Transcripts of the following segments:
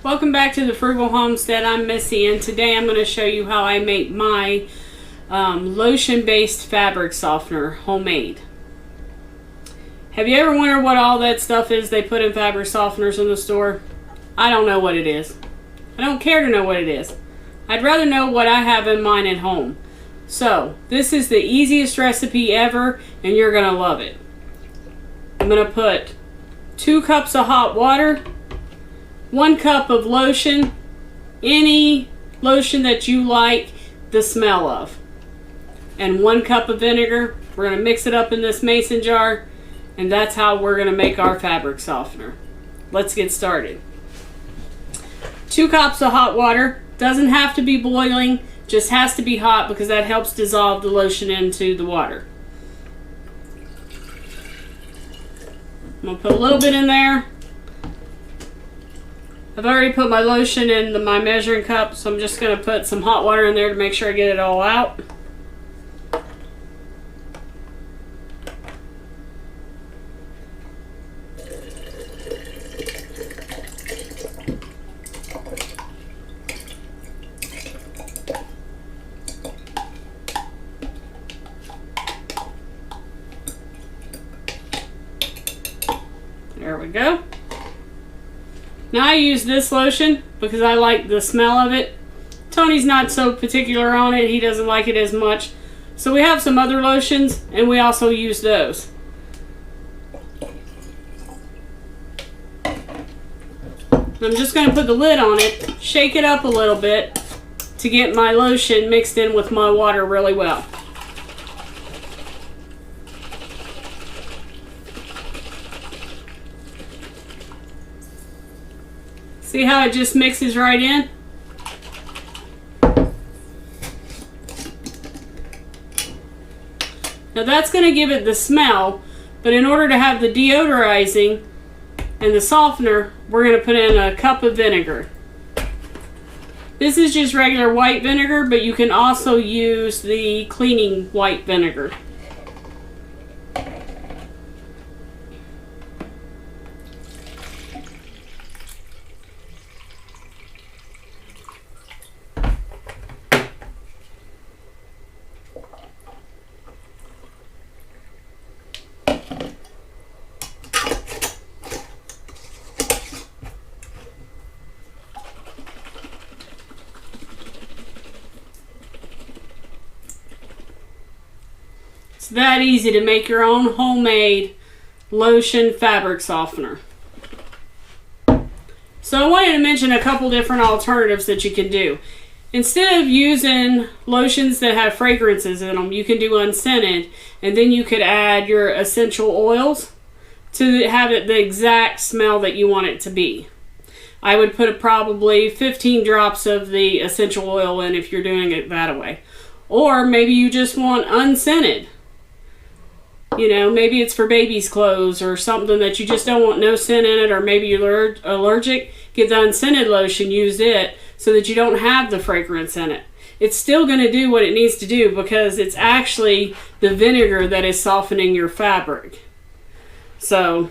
Welcome back to the Frugal Homestead. I'm Missy, and today I'm going to show you how I make my lotion-based fabric softener homemade. Have you ever wondered what all that stuff is they put in fabric softeners in the store? I don't know what it is. I don't care to know what it is. I'd rather know what I have in mine at home. So, this is the easiest recipe ever, and you're going to love it. I'm going to put 2 cups of hot water, 1 cup of lotion, any lotion that you like the smell of, and 1 cup of vinegar. We're going to mix it up in this mason jar, and that's how we're going to make our fabric softener. Let's get started. 2 cups of hot water. Doesn't have to be boiling, just has to be hot because that helps dissolve the lotion into the water. I'm going to put a little bit in there. I've already put my lotion in my measuring cup, so I'm just going to put some hot water in there to make sure I get it all out. There we go. Now I use this lotion because I like the smell of it. Tony's not so particular on it. He doesn't like it as much. So we have some other lotions and we also use those. I'm just going to put the lid on it, shake it up a little bit to get my lotion mixed in with my water really well. See how it just mixes right in? Now that's going to give it the smell, but in order to have the deodorizing and the softener, we're going to put in a cup of vinegar. This is just regular white vinegar, but you can also use the cleaning white vinegar. It's that easy to make your own homemade lotion fabric softener. So I wanted to mention a couple different alternatives that you can do. Instead of using lotions that have fragrances in them, you can do unscented, and then you could add your essential oils to have it the exact smell that you want it to be. I would put probably 15 drops of the essential oil in if you're doing it that way. Or maybe you just want unscented. You know, maybe it's for baby's clothes or something that you just don't want no scent in it, or maybe you're allergic. Get the unscented lotion, use it so that you don't have the fragrance in it. It's still going to do what it needs to do because it's actually the vinegar that is softening your fabric. So,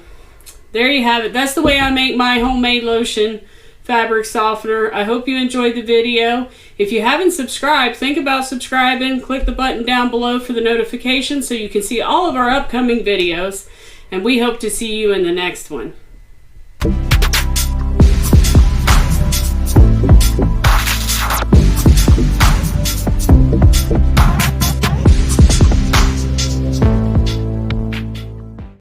there you have it. That's the way I make my homemade lotion fabric softener. I hope you enjoyed the video. If you haven't subscribed, think about subscribing. Click the button down below for the notifications so you can see all of our upcoming videos. And we hope to see you in the next one.